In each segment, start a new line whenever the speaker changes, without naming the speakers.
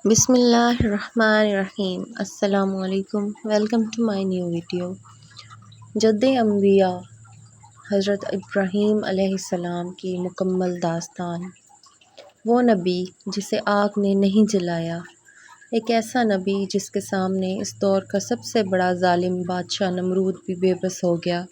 بسم اللہ الرحمن الرحیم۔ السلام علیکم، welcome to my new video. جد انبیاء حضرت ابراہیم علیہ السلام کی مکمل داستان۔ وہ نبی جسے آگ نے نہیں جلایا، ایک ایسا نبی جس کے سامنے اس دور کا سب سے بڑا ظالم بادشاہ نمرود بھی بے بس ہو گیا،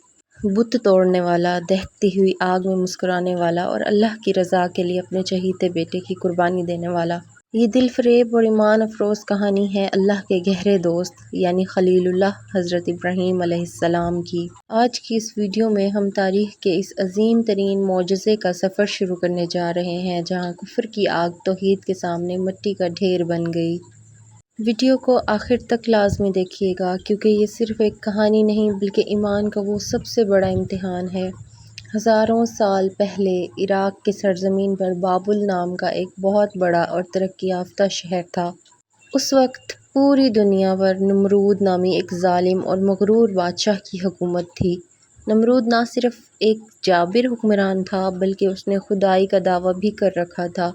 بت توڑنے والا، دہکتی ہوئی آگ میں مسکرانے والا اور اللہ کی رضا کے لیے اپنے چہیتے بیٹے کی قربانی دینے والا۔ یہ دل فریب اور ایمان افروز کہانی ہے اللہ کے گہرے دوست یعنی خلیل اللہ حضرت ابراہیم علیہ السلام کی۔ آج کی اس ویڈیو میں ہم تاریخ کے اس عظیم ترین معجزے کا سفر شروع کرنے جا رہے ہیں جہاں کفر کی آگ توحید کے سامنے مٹی کا ڈھیر بن گئی۔ ویڈیو کو آخر تک لازمی دیکھیے گا کیونکہ یہ صرف ایک کہانی نہیں بلکہ ایمان کا وہ سب سے بڑا امتحان ہے۔ ہزاروں سال پہلے عراق کی سرزمین پر بابل نام کا ایک بہت بڑا اور ترقی یافتہ شہر تھا۔ اس وقت پوری دنیا پر نمرود نامی ایک ظالم اور مغرور بادشاہ کی حکومت تھی۔ نمرود نہ صرف ایک جابر حکمران تھا بلکہ اس نے خدائی کا دعویٰ بھی کر رکھا تھا۔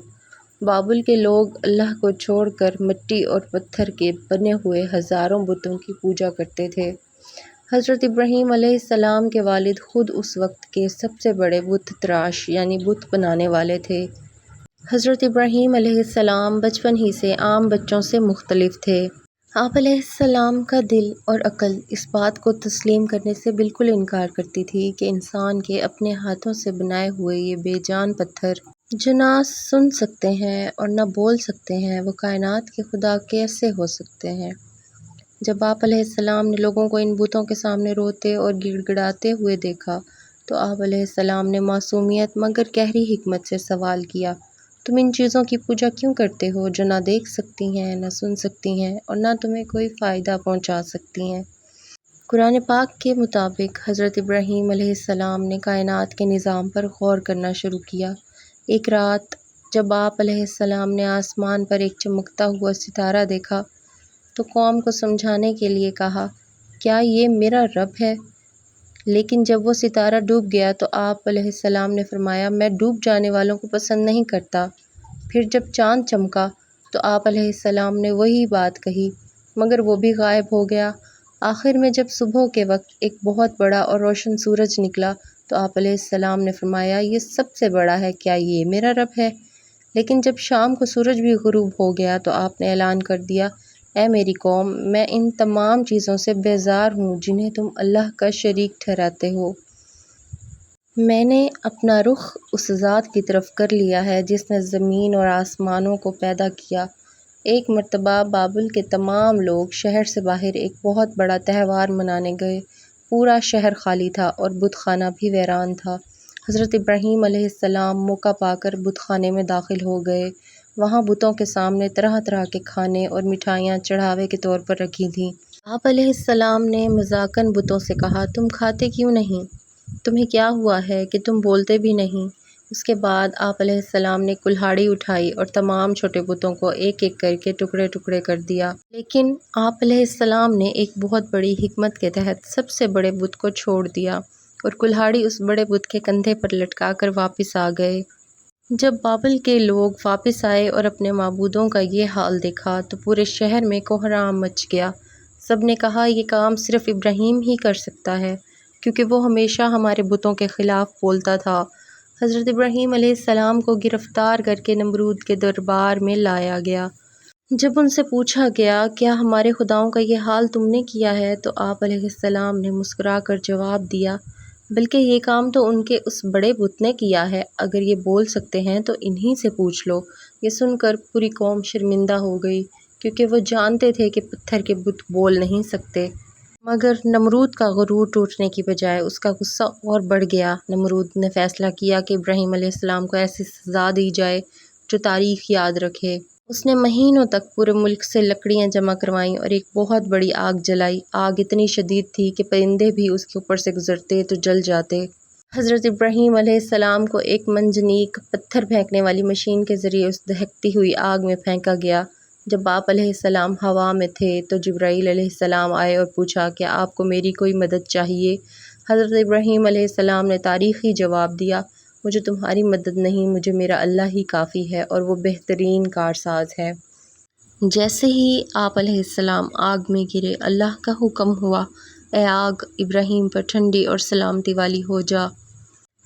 بابل کے لوگ اللہ کو چھوڑ کر مٹی اور پتھر کے بنے ہوئے ہزاروں بتوں کی پوجا کرتے تھے۔ حضرت ابراہیم علیہ السلام کے والد خود اس وقت کے سب سے بڑے بت تراش یعنی بت بنانے والے تھے۔ حضرت ابراہیم علیہ السلام بچپن ہی سے عام بچوں سے مختلف تھے۔ آپ علیہ السلام کا دل اور عقل اس بات کو تسلیم کرنے سے بالکل انکار کرتی تھی کہ انسان کے اپنے ہاتھوں سے بنائے ہوئے یہ بے جان پتھر جو نہ سن سکتے ہیں اور نہ بول سکتے ہیں وہ کائنات کے خدا کیسے ہو سکتے ہیں۔ جب آپ علیہ السلام نے لوگوں کو ان بتوں کے سامنے روتے اور گڑ گڑاتے ہوئے دیکھا تو آپ علیہ السلام نے معصومیت مگر گہری حکمت سے سوال کیا، تم ان چیزوں کی پوجا کیوں کرتے ہو جو نہ دیکھ سکتی ہیں، نہ سن سکتی ہیں اور نہ تمہیں کوئی فائدہ پہنچا سکتی ہیں؟ قرآن پاک کے مطابق حضرت ابراہیم علیہ السلام نے کائنات کے نظام پر غور کرنا شروع کیا۔ ایک رات جب آپ علیہ السلام نے آسمان پر ایک چمکتا ہوا ستارہ دیکھا تو قوم کو سمجھانے کے لیے کہا، کیا یہ میرا رب ہے؟ لیکن جب وہ ستارہ ڈوب گیا تو آپ علیہ السلام نے فرمایا، میں ڈوب جانے والوں کو پسند نہیں کرتا۔ پھر جب چاند چمکا تو آپ علیہ السلام نے وہی بات کہی مگر وہ بھی غائب ہو گیا۔ آخر میں جب صبح کے وقت ایک بہت بڑا اور روشن سورج نکلا تو آپ علیہ السلام نے فرمایا، یہ سب سے بڑا ہے، کیا یہ میرا رب ہے؟ لیکن جب شام کو سورج بھی غروب ہو گیا تو آپ نے اعلان کر دیا، اے میری قوم، میں ان تمام چیزوں سے بیزار ہوں جنہیں تم اللہ کا شریک ٹھہراتے ہو۔ میں نے اپنا رخ اس ذات کی طرف کر لیا ہے جس نے زمین اور آسمانوں کو پیدا کیا۔ ایک مرتبہ بابل کے تمام لوگ شہر سے باہر ایک بہت بڑا تہوار منانے گئے۔ پورا شہر خالی تھا اور بت خانہ بھی ویران تھا۔ حضرت ابراہیم علیہ السلام موقع پا کر بت خانے میں داخل ہو گئے۔ وہاں بتوں کے سامنے طرح طرح کے کھانے اور مٹھائیاں چڑھاوے کے طور پر رکھی تھیں۔ آپ علیہ السلام نے مذاقاً بتوں سے کہا، تم کھاتے کیوں نہیں؟ تمہیں کیا ہوا ہے کہ تم بولتے بھی نہیں؟ اس کے بعد آپ علیہ السلام نے کلہاڑی اٹھائی اور تمام چھوٹے بتوں کو ایک ایک کر کے ٹکڑے ٹکڑے کر دیا۔ لیکن آپ علیہ السلام نے ایک بہت بڑی حکمت کے تحت سب سے بڑے بت کو چھوڑ دیا اور کلہاڑی اس بڑے بت کے کندھے پر لٹکا کر واپس آ گئے۔ جب بابل کے لوگ واپس آئے اور اپنے معبودوں کا یہ حال دیکھا تو پورے شہر میں کوہرام مچ گیا۔ سب نے کہا، یہ کام صرف ابراہیم ہی کر سکتا ہے کیونکہ وہ ہمیشہ ہمارے بتوں کے خلاف بولتا تھا۔ حضرت ابراہیم علیہ السلام کو گرفتار کر کے نمرود کے دربار میں لایا گیا۔ جب ان سے پوچھا گیا، کیا ہمارے خداؤں کا یہ حال تم نے کیا ہے؟ تو آپ علیہ السلام نے مسکرا کر جواب دیا، بلکہ یہ کام تو ان کے اس بڑے بت نے کیا ہے، اگر یہ بول سکتے ہیں تو انہی سے پوچھ لو۔ یہ سن کر پوری قوم شرمندہ ہو گئی کیونکہ وہ جانتے تھے کہ پتھر کے بت بول نہیں سکتے۔ مگر نمرود کا غرور ٹوٹنے کی بجائے اس کا غصہ اور بڑھ گیا۔ نمرود نے فیصلہ کیا کہ ابراہیم علیہ السلام کو ایسی سزا دی جائے جو تاریخ یاد رکھے۔ اس نے مہینوں تک پورے ملک سے لکڑیاں جمع کروائیں اور ایک بہت بڑی آگ جلائی۔ آگ اتنی شدید تھی کہ پرندے بھی اس کے اوپر سے گزرتے تو جل جاتے۔ حضرت ابراہیم علیہ السلام کو ایک منجنیق پتھر پھینکنے والی مشین کے ذریعے اس دہکتی ہوئی آگ میں پھینکا گیا۔ جب آپ علیہ السلام ہوا میں تھے تو جبرائیل علیہ السلام آئے اور پوچھا، کیا آپ کو میری کوئی مدد چاہیے؟ حضرت ابراہیم علیہ السلام نے تاریخی جواب دیا، مجھے تمہاری مدد نہیں، مجھے میرا اللہ ہی کافی ہے اور وہ بہترین کارساز ہے۔ جیسے ہی آپ علیہ السلام آگ میں گرے، اللہ کا حکم ہوا، اے آگ ابراہیم پر ٹھنڈی اور سلامتی والی ہو جا۔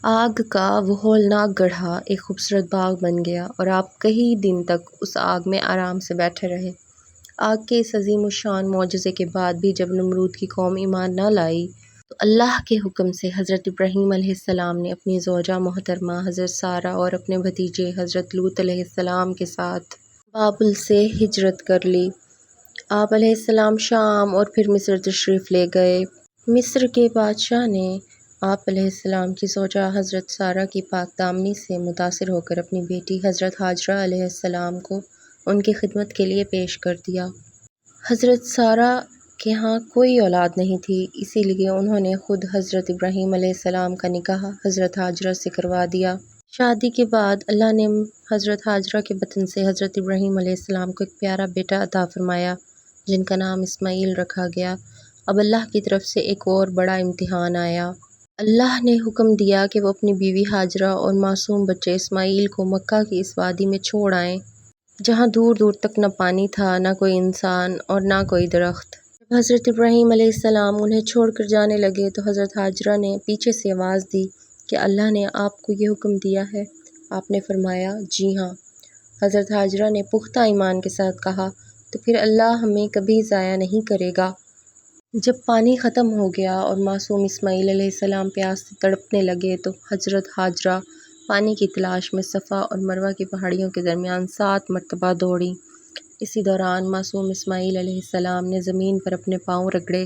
آگ کا وہ ہولناک گڑھا ایک خوبصورت باغ بن گیا اور آپ کئی دن تک اس آگ میں آرام سے بیٹھے رہے۔ آگ کے اس عظیم الشان معجزے کے بعد بھی جب نمرود کی قوم ایمان نہ لائی تو اللہ کے حکم سے حضرت ابراہیم علیہ السلام نے اپنی زوجہ محترمہ حضرت سارہ اور اپنے بھتیجے حضرت لوط علیہ السلام کے ساتھ بابل سے ہجرت کر لی۔ آپ علیہ السلام شام اور پھر مصر تشریف لے گئے۔ مصر کے بادشاہ نے آپ علیہ السلام کی زوجہ حضرت سارہ کی پاک دامنی سے متاثر ہو کر اپنی بیٹی حضرت ہاجرہ علیہ السلام کو ان کی خدمت کے لیے پیش کر دیا۔ حضرت سارہ کے ہاں کوئی اولاد نہیں تھی، اسی لیے انہوں نے خود حضرت ابراہیم علیہ السلام کا نکاح حضرت ہاجرہ سے کروا دیا۔ شادی کے بعد اللہ نے حضرت ہاجرہ کے بطن سے حضرت ابراہیم علیہ السلام کو ایک پیارا بیٹا عطا فرمایا جن کا نام اسماعیل رکھا گیا۔ اب اللہ کی طرف سے ایک اور بڑا امتحان آیا۔ اللہ نے حکم دیا کہ وہ اپنی بیوی ہاجرہ اور معصوم بچے اسماعیل کو مکہ کی اس وادی میں چھوڑ آئیں جہاں دور دور تک نہ پانی تھا، نہ کوئی انسان اور نہ کوئی درخت۔ جب حضرت ابراہیم علیہ السلام انہیں چھوڑ کر جانے لگے تو حضرت ہاجرہ نے پیچھے سے آواز دی کہ اللہ نے آپ کو یہ حکم دیا ہے؟ آپ نے فرمایا جی ہاں۔ حضرت ہاجرہ نے پختہ ایمان کے ساتھ کہا تو پھر اللہ ہمیں کبھی ضائع نہیں کرے گا۔ جب پانی ختم ہو گیا اور معصوم اسماعیل علیہ السلام پیاس سے تڑپنے لگے تو حضرت ہاجرہ پانی کی تلاش میں صفا اور مروہ کی پہاڑیوں کے درمیان 7 مرتبہ دوڑیں۔ اسی دوران معصوم اسماعیل علیہ السلام نے زمین پر اپنے پاؤں رگڑے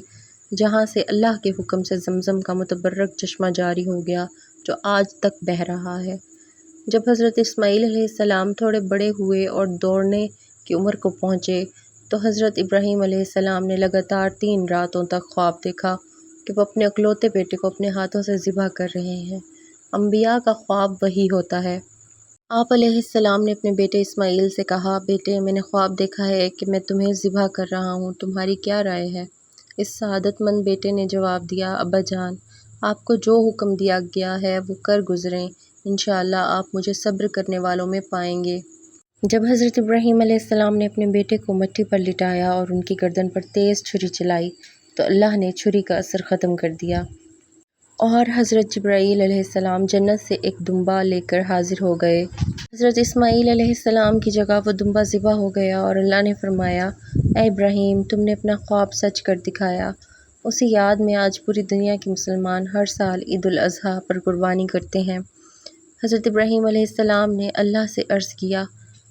جہاں سے اللہ کے حکم سے زمزم کا متبرک چشمہ جاری ہو گیا جو آج تک بہہ رہا ہے۔ جب حضرت اسماعیل علیہ السلام تھوڑے بڑے ہوئے اور دوڑنے کی عمر کو پہنچے تو حضرت ابراہیم علیہ السلام نے لگاتار 3 راتوں تک خواب دیکھا کہ وہ اپنے اکلوتے بیٹے کو اپنے ہاتھوں سے ذبح کر رہے ہیں۔ انبیاء کا خواب وہی ہوتا ہے۔ آپ علیہ السلام نے اپنے بیٹے اسماعیل سے کہا، بیٹے میں نے خواب دیکھا ہے کہ میں تمہیں ذبح کر رہا ہوں، تمہاری کیا رائے ہے؟ اس سعادت مند بیٹے نے جواب دیا، ابا جان آپ کو جو حکم دیا گیا ہے وہ کر گزریں، انشاءاللہ آپ مجھے صبر کرنے والوں میں پائیں گے۔ جب حضرت ابراہیم علیہ السلام نے اپنے بیٹے کو مٹی پر لٹایا اور ان کی گردن پر تیز چھری چلائی تو اللہ نے چھری کا اثر ختم کر دیا اور حضرت جبرائیل علیہ السلام جنت سے ایک دمبا لے کر حاضر ہو گئے۔ حضرت اسماعیل علیہ السلام کی جگہ وہ دمبا ذبح ہو گیا اور اللہ نے فرمایا، اے ابراہیم تم نے اپنا خواب سچ کر دکھایا۔ اسی یاد میں آج پوری دنیا کے مسلمان ہر سال عید الاضحیٰ پر قربانی کرتے ہیں۔ حضرت ابراہیم علیہ السلام نے اللہ سے عرض کیا،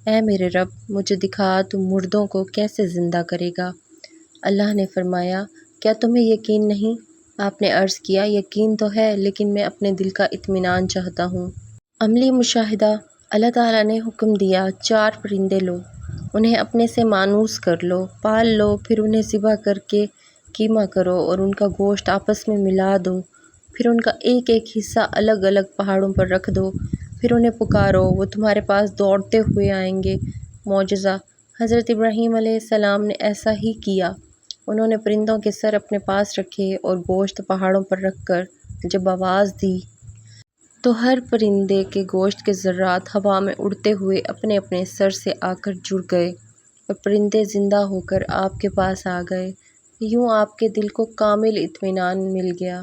اے میرے رب مجھے دکھا تو مردوں کو کیسے زندہ کرے گا؟ اللہ نے فرمایا، کیا تمہیں یقین نہیں؟ آپ نے عرض کیا، یقین تو ہے لیکن میں اپنے دل کا اطمینان چاہتا ہوں۔ عملی مشاہدہ، اللہ تعالیٰ نے حکم دیا 4 پرندے لو، انہیں اپنے سے مانوس کر لو، پال لو، پھر انہیں ذبح کر کے قیمہ کرو اور ان کا گوشت آپس میں ملا دو، پھر ان کا ایک ایک حصہ الگ الگ پہاڑوں پر رکھ دو، پھر انہیں پکارو وہ تمہارے پاس دوڑتے ہوئے آئیں گے۔ معجزہ، حضرت ابراہیم علیہ السلام نے ایسا ہی کیا۔ انہوں نے پرندوں کے سر اپنے پاس رکھے اور گوشت پہاڑوں پر رکھ کر جب آواز دی تو ہر پرندے کے گوشت کے ذرات ہوا میں اڑتے ہوئے اپنے اپنے سر سے آ کر جڑ گئے اور پرندے زندہ ہو کر آپ کے پاس آ گئے۔ یوں آپ کے دل کو کامل اطمینان مل گیا۔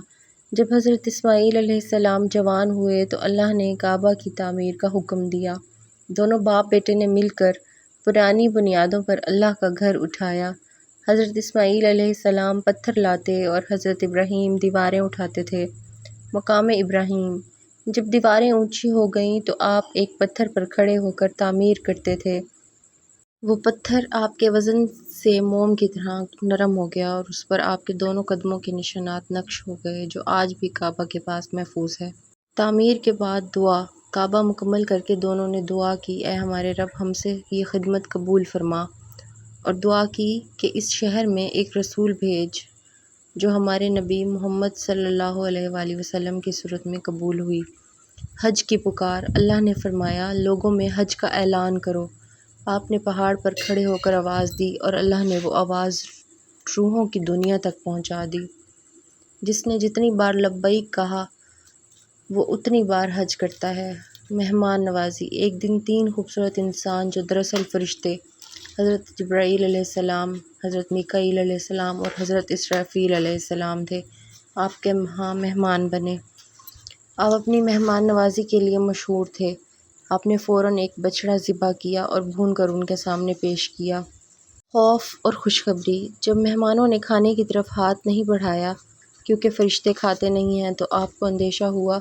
جب حضرت اسماعیل علیہ السلام جوان ہوئے تو اللہ نے کعبہ کی تعمیر کا حکم دیا۔ دونوں باپ بیٹے نے مل کر پرانی بنیادوں پر اللہ کا گھر اٹھایا۔ حضرت اسماعیل علیہ السلام پتھر لاتے اور حضرت ابراہیم دیواریں اٹھاتے تھے۔ مقام ابراہیم، جب دیواریں اونچی ہو گئیں تو آپ ایک پتھر پر کھڑے ہو کر تعمیر کرتے تھے۔ وہ پتھر آپ کے وزن سے موم کی طرح نرم ہو گیا اور اس پر آپ کے دونوں قدموں کے نشانات نقش ہو گئے جو آج بھی کعبہ کے پاس محفوظ ہے۔ تعمیر کے بعد دعا، کعبہ مکمل کر کے دونوں نے دعا کی، اے ہمارے رب ہم سے یہ خدمت قبول فرما، اور دعا کی کہ اس شہر میں ایک رسول بھیج جو ہمارے نبی محمد صلی اللہ علیہ وآلہ وسلم کی صورت میں قبول ہوئی۔ حج کی پکار، اللہ نے فرمایا، لوگوں میں حج کا اعلان کرو۔ آپ نے پہاڑ پر کھڑے ہو کر آواز دی اور اللہ نے وہ آواز روحوں کی دنیا تک پہنچا دی۔ جس نے جتنی بار لبیک کہا وہ اتنی بار حج کرتا ہے۔ مہمان نوازی، ایک دن 3 خوبصورت انسان جو دراصل فرشتے حضرت جبرائیل علیہ السلام، حضرت میکائیل علیہ السلام اور حضرت اسرافیل علیہ السلام تھے، آپ کے ہاں مہمان بنے۔ آپ اپنی مہمان نوازی کے لیے مشہور تھے۔ آپ نے فوراً ایک بچڑا ذبح کیا اور بھون کر ان کے سامنے پیش کیا۔ خوف اور خوشخبری۔ جب مہمانوں نے کھانے کی طرف ہاتھ نہیں بڑھایا کیونکہ فرشتے کھاتے نہیں ہیں تو آپ کو اندیشہ ہوا۔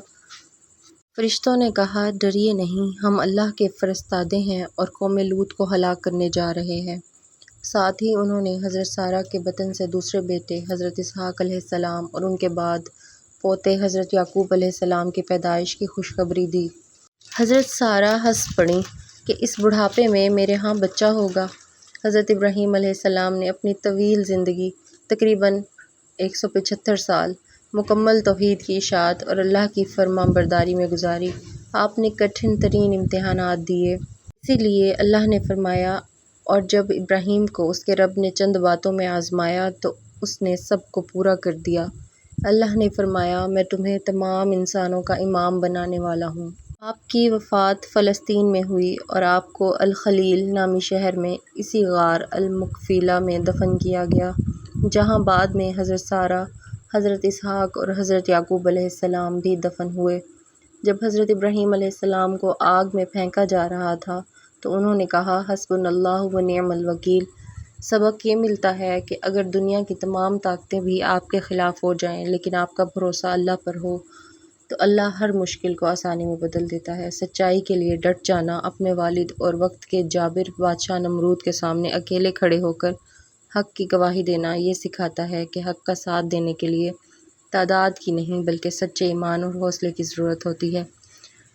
فرشتوں نے کہا، ڈریے نہیں، ہم اللہ کے فرستادے ہیں اور قوم لوط کو ہلاک کرنے جا رہے ہیں۔ ساتھ ہی انہوں نے حضرت سارہ کے بطن سے دوسرے بیٹے حضرت اسحاق علیہ السلام اور ان کے بعد پوتے حضرت یعقوب علیہ السلام کی پیدائش کی خوشخبری دی۔ حضرت سارہ ہنس پڑیں کہ اس بڑھاپے میں میرے ہاں بچہ ہوگا۔ حضرت ابراہیم علیہ السلام نے اپنی طویل زندگی، تقریباً 175 سال، مکمل توحید کی اشاعت اور اللہ کی فرما برداری میں گزاری۔ آپ نے کٹھن ترین امتحانات دیے، اسی لیے اللہ نے فرمایا، اور جب ابراہیم کو اس کے رب نے چند باتوں میں آزمایا تو اس نے سب کو پورا کر دیا۔ اللہ نے فرمایا، میں تمہیں تمام انسانوں کا امام بنانے والا ہوں۔ آپ کی وفات فلسطین میں ہوئی اور آپ کو الخلیل نامی شہر میں اسی غار المکفیلہ میں دفن کیا گیا، جہاں بعد میں حضرت سارہ، حضرت اسحاق اور حضرت یعقوب علیہ السلام بھی دفن ہوئے۔ جب حضرت ابراہیم علیہ السلام کو آگ میں پھینکا جا رہا تھا تو انہوں نے کہا، حسبنا اللہ و نعم الوکیل۔ سبق یہ ملتا ہے کہ اگر دنیا کی تمام طاقتیں بھی آپ کے خلاف ہو جائیں لیکن آپ کا بھروسہ اللہ پر ہو تو اللہ ہر مشکل کو آسانی میں بدل دیتا ہے۔ سچائی کے لیے ڈٹ جانا اپنے والد اور وقت کے جابر بادشاہ نمرود کے سامنے اکیلے کھڑے ہو کر حق کی گواہی دینا یہ سکھاتا ہے کہ حق کا ساتھ دینے کے لیے تعداد کی نہیں بلکہ سچے ایمان اور حوصلے کی ضرورت ہوتی ہے۔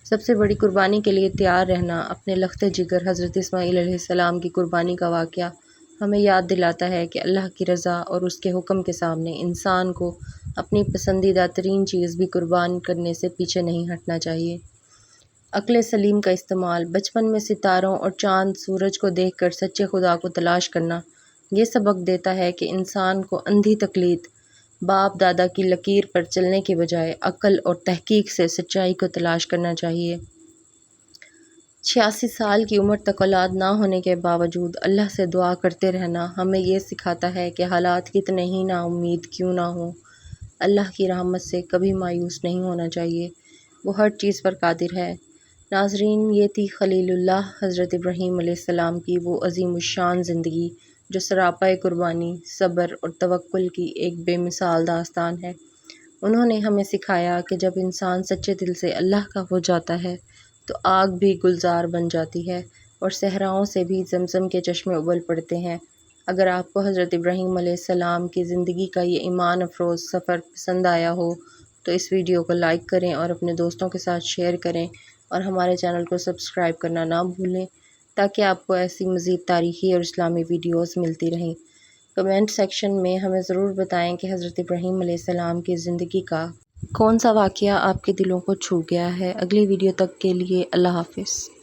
سب سے بڑی قربانی کے لیے تیار رہنا۔ اپنے لخت جگر حضرت اسماعیل علیہ السلام کی قربانی کا واقعہ ہمیں یاد دلاتا ہے کہ اللہ کی رضا اور اس کے حکم کے سامنے انسان کو اپنی پسندیدہ ترین چیز بھی قربان کرنے سے پیچھے نہیں ہٹنا چاہیے۔ عقل سلیم کا استعمال۔ بچپن میں ستاروں اور چاند سورج کو دیکھ کر سچے خدا کو تلاش کرنا یہ سبق دیتا ہے کہ انسان کو اندھی تقلید، باپ دادا کی لکیر پر چلنے کے بجائے عقل اور تحقیق سے سچائی کو تلاش کرنا چاہیے۔ 86 سال کی عمر تک اولاد نہ ہونے کے باوجود اللہ سے دعا کرتے رہنا ہمیں یہ سکھاتا ہے کہ حالات کتنے ہی نا امید کیوں نہ ہوں، اللہ کی رحمت سے کبھی مایوس نہیں ہونا چاہیے، وہ ہر چیز پر قادر ہے۔ ناظرین، یہ تھی خلیل اللہ حضرت ابراہیم علیہ السلام کی وہ عظیم الشان زندگی جو سراپا قربانی، صبر اور توکل کی ایک بے مثال داستان ہے۔ انہوں نے ہمیں سکھایا کہ جب انسان سچے دل سے اللہ کا ہو جاتا ہے تو آگ بھی گلزار بن جاتی ہے اور صحراؤں سے بھی زمزم کے چشمے ابل پڑتے ہیں۔ اگر آپ کو حضرت ابراہیم علیہ السلام کی زندگی کا یہ ایمان افروز سفر پسند آیا ہو تو اس ویڈیو کو لائک کریں اور اپنے دوستوں کے ساتھ شیئر کریں اور ہمارے چینل کو سبسکرائب کرنا نہ بھولیں تاکہ آپ کو ایسی مزید تاریخی اور اسلامی ویڈیوز ملتی رہیں۔ کمنٹ سیکشن میں ہمیں ضرور بتائیں کہ حضرت ابراہیم علیہ السلام کی زندگی کا کون سا واقعہ آپ کے دلوں کو چھو گیا ہے۔ اگلی ویڈیو تک کے لیے اللہ حافظ۔